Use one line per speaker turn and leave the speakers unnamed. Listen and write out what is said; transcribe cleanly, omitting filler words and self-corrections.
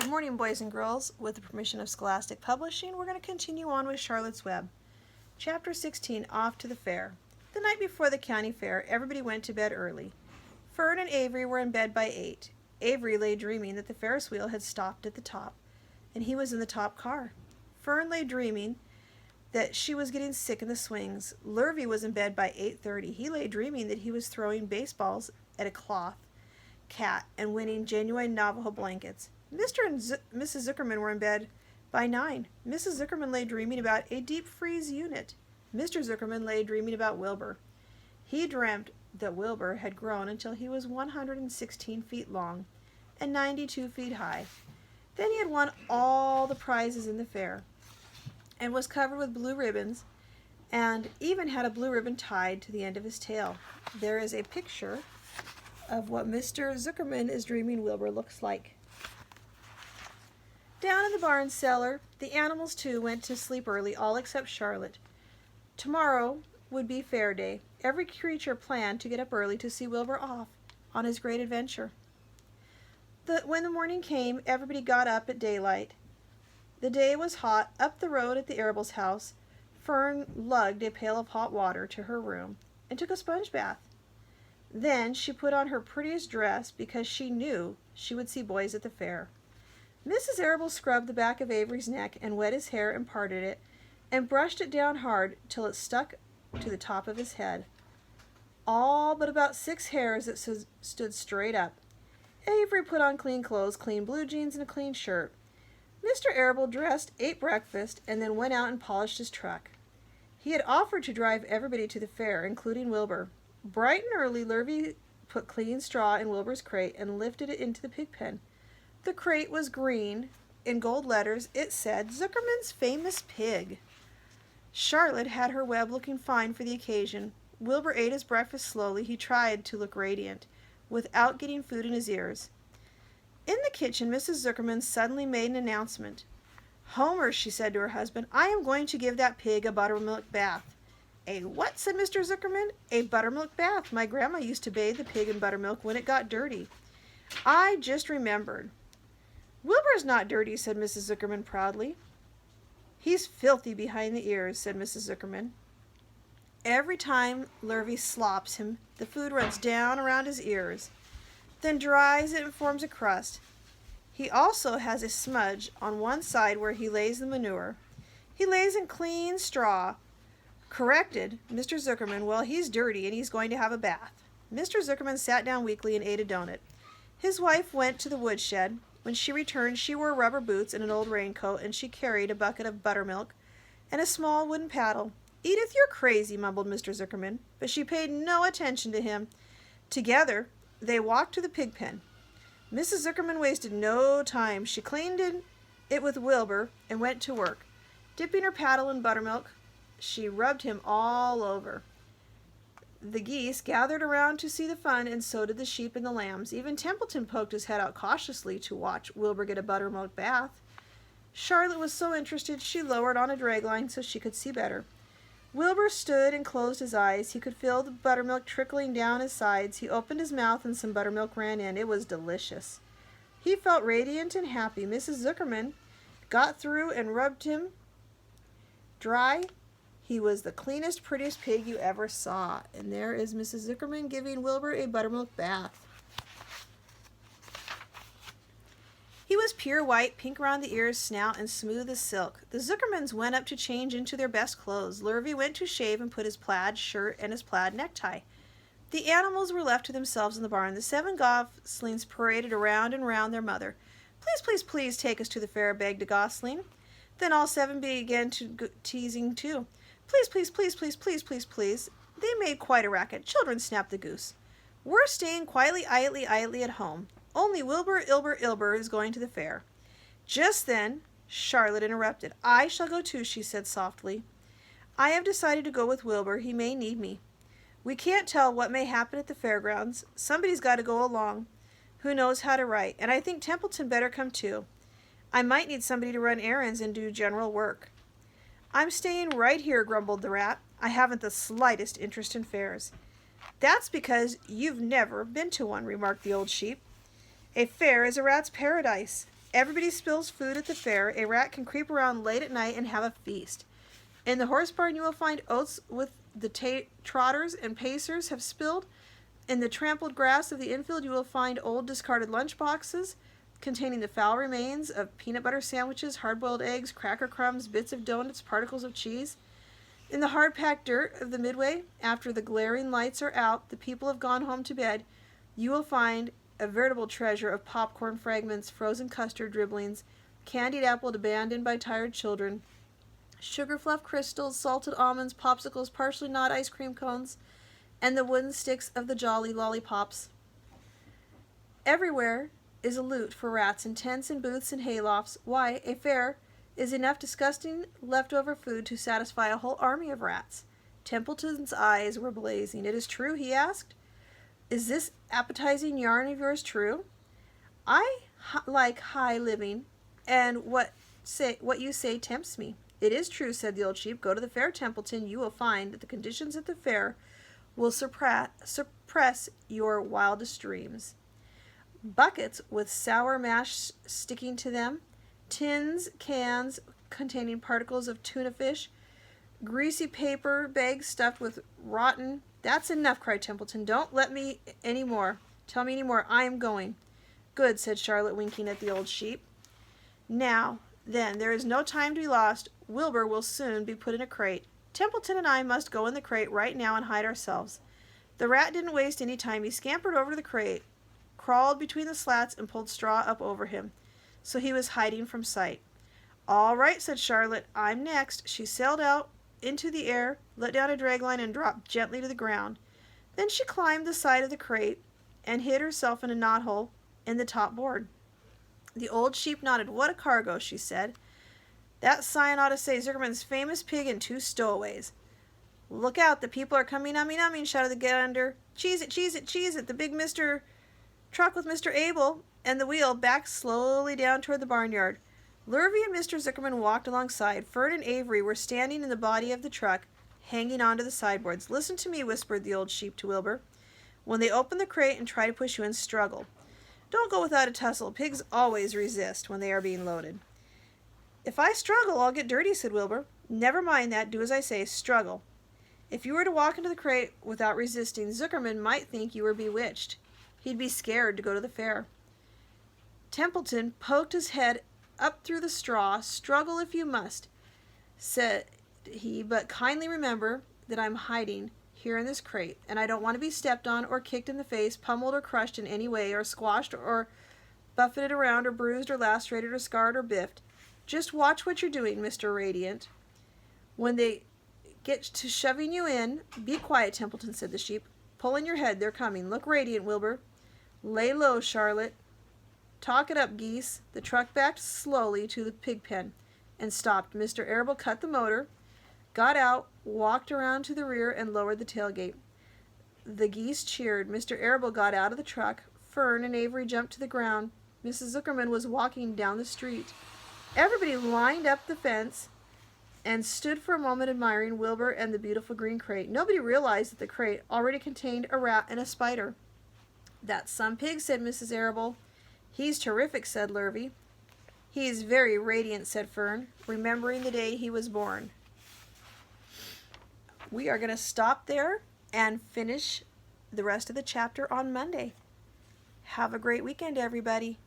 morning, boys and girls. With the permission of Scholastic Publishing, we're going to continue on with Charlotte's Web. Chapter 16, Off to the Fair. The night before the county fair, everybody went to bed early. Fern and Avery were in bed by 8. Avery lay dreaming that the Ferris wheel had stopped at the top, and he was in the top car. Fern lay dreaming that she was getting sick in the swings. Lurvy was in bed by 8:30. He lay dreaming that he was throwing baseballs at a cloth cat and winning genuine Navajo blankets. Mr. and Mrs. Zuckerman were in bed by 9. Mrs. Zuckerman lay dreaming about a deep freeze unit. Mr. Zuckerman lay dreaming about Wilbur. He dreamt that Wilbur had grown until he was 116 feet long and 92 feet high. Then he had won all the prizes in the fair and was covered with blue ribbons and even had a blue ribbon tied to the end of his tail. There is a picture of what Mr. Zuckerman is dreaming Wilbur looks like. Down in the barn cellar, the animals too went to sleep early, all except Charlotte. Tomorrow would be fair day. Every creature planned to get up early to see Wilbur off on his great adventure. When the morning came, everybody got up at daylight. The day was hot. Up the road at the Arables' house, Fern lugged a pail of hot water to her room and took a sponge bath. Then she put on her prettiest dress because she knew she would see boys at the fair. Mrs. Arable scrubbed the back of Avery's neck and wet his hair and parted it and brushed it down hard till it stuck to the top of his head. All but about 6 hairs that stood straight up. Avery put on clean clothes, clean blue jeans, and a clean shirt. Mr. Arable dressed, ate breakfast, and then went out and polished his truck. He had offered to drive everybody to the fair, including Wilbur. Bright and early, Lurvy put clean straw in Wilbur's crate and lifted it into the pig pen. The crate was green. In gold letters, it said, Zuckerman's Famous Pig. Charlotte had her web looking fine for the occasion. Wilbur ate his breakfast slowly. He tried to look radiant, without getting food in his ears. In the kitchen, Mrs. Zuckerman suddenly made an announcement. Homer, she said to her husband, I am going to give that pig a buttermilk bath. A what? Said Mr. Zuckerman. A buttermilk bath. My grandma used to bathe the pig in buttermilk when it got dirty. I just remembered. Wilbur's not dirty, said Mrs. Zuckerman proudly. He's filthy behind the ears, said Mrs. Zuckerman. Every time Lurvy slops him, the food runs down around his ears, then dries it and forms a crust. He also has a smudge on one side where he lays the manure. He lays in clean straw. Corrected Mr. Zuckerman, well, he's dirty and he's going to have a bath. Mr. Zuckerman sat down weakly and ate a donut. His wife went to the woodshed. When she returned, she wore rubber boots and an old raincoat, and she carried a bucket of buttermilk and a small wooden paddle. Edith, you're crazy, mumbled Mr. Zuckerman, but she paid no attention to him. Together, they walked to the pig pen. Mrs. Zuckerman wasted no time. She cleaned it with Wilbur and went to work. Dipping her paddle in buttermilk, she rubbed him all over. The geese gathered around to see the fun, and so did the sheep and the lambs. Even Templeton poked his head out cautiously to watch Wilbur get a buttermilk bath. Charlotte was so interested she lowered on a dragline so she could see better. Wilbur stood and closed his eyes. He could feel the buttermilk trickling down his sides. He opened his mouth and some buttermilk ran in. It was delicious. He felt radiant and happy. Mrs. Zuckerman got through and rubbed him dry. He was the cleanest, prettiest pig you ever saw. And there is Mrs. Zuckerman giving Wilbur a buttermilk bath. He was pure white, pink around the ears, snout, and smooth as silk. The Zuckermans went up to change into their best clothes. Lurvy went to shave and put his plaid shirt and his plaid necktie. The animals were left to themselves in the barn. The 7 goslings paraded around and round their mother. Please, please, please take us to the fair, begged a gosling. Then all 7 began teasing too. Please, please, please, please, please, please, please. They made quite a racket. Children, snapped the goose. We're staying quietly, idly at home. Only Wilbur, Ilber is going to the fair. Just then, Charlotte interrupted. I shall go too, she said softly. I have decided to go with Wilbur. He may need me. We can't tell what may happen at the fairgrounds. Somebody's got to go along who knows how to write, and I think Templeton better come too. I might need somebody to run errands and do general work. I'm staying right here, grumbled the rat. I haven't the slightest interest in fairs. That's because you've never been to one, remarked the old sheep. A fair is a rat's paradise. Everybody spills food at the fair. A rat can creep around late at night and have a feast. In the horse barn you will find oats with the trotters and pacers have spilled. In the trampled grass of the infield you will find old discarded lunch boxes containing the foul remains of peanut butter sandwiches, hard-boiled eggs, cracker crumbs, bits of donuts, particles of cheese. In the hard-packed dirt of the midway, after the glaring lights are out, the people have gone home to bed, you will find a veritable treasure of popcorn fragments, frozen custard dribblings, candied apple abandoned by tired children, sugar fluff crystals, salted almonds, popsicles, partially gnawed ice cream cones, and the wooden sticks of the jolly lollipops. Everywhere is a loot for rats in tents and booths and haylofts. Why, a fair is enough disgusting leftover food to satisfy a whole army of rats. Templeton's eyes were blazing. It is true, he asked. Is this appetizing yarn of yours true? I like high living, and what you say tempts me. It is true, said the old sheep. Go to the fair, Templeton. You will find that the conditions at the fair will suppress your wildest dreams. Buckets with sour mash sticking to them, tins, cans containing particles of tuna fish, greasy paper bags stuffed with rotten... That's enough, cried Templeton. Don't let me any more. Tell me any more. I am going. Good, said Charlotte, winking at the old sheep. Now, then, there is no time to be lost. Wilbur will soon be put in a crate. Templeton and I must go in the crate right now and hide ourselves. The rat didn't waste any time. He scampered over to the crate, crawled between the slats, and pulled straw up over him, so he was hiding from sight. All right, said Charlotte. I'm next. She sailed out into the air, let down a dragline, and dropped gently to the ground. Then she climbed the side of the crate and hid herself in a knothole in the top board. The old sheep nodded. What a cargo, she said. That sign ought to say Zuckerman's famous pig and 2 stowaways. Look out, the people are coming, umming, shouted the gander. Cheese it, cheese it, cheese it. The big truck with Mr. Abel and the wheel backed slowly down toward the barnyard. Lurvy and Mr. Zuckerman walked alongside. Fern and Avery were standing in the body of the truck, hanging onto the sideboards. Listen to me, whispered the old sheep to Wilbur. When they open the crate and try to push you in, struggle. Don't go without a tussle. Pigs always resist when they are being loaded. If I struggle, I'll get dirty, said Wilbur. Never mind that. Do as I say. Struggle. If you were to walk into the crate without resisting, Zuckerman might think you were bewitched. He'd be scared to go to the fair. Templeton poked his head up through the straw. Struggle if you must, said he, but kindly remember that I'm hiding here in this crate, and I don't want to be stepped on or kicked in the face, pummeled or crushed in any way, or squashed or buffeted around or bruised or lacerated or scarred or biffed. Just watch what you're doing, Mr. Radiant. When they get to shoving you in, be quiet, Templeton, said the sheep. Pull in your head. They're coming. Look radiant, Wilbur. Lay low, Charlotte. Talk it up, geese. The truck backed slowly to the pig pen and stopped. Mr. Arable cut the motor, got out, walked around to the rear, and lowered the tailgate. The geese cheered. Mr. Arable got out of the truck. Fern and Avery jumped to the ground. Mrs. Zuckerman was walking down the street. Everybody lined up the fence and stood for a moment admiring Wilbur and the beautiful green crate. Nobody realized that the crate already contained a rat and a spider. That's some pig, said Mrs. Arable. He's terrific, said Lurvy. He's very radiant, said Fern, remembering the day he was born. We are going to stop there and finish the rest of the chapter on Monday. Have a great weekend, everybody.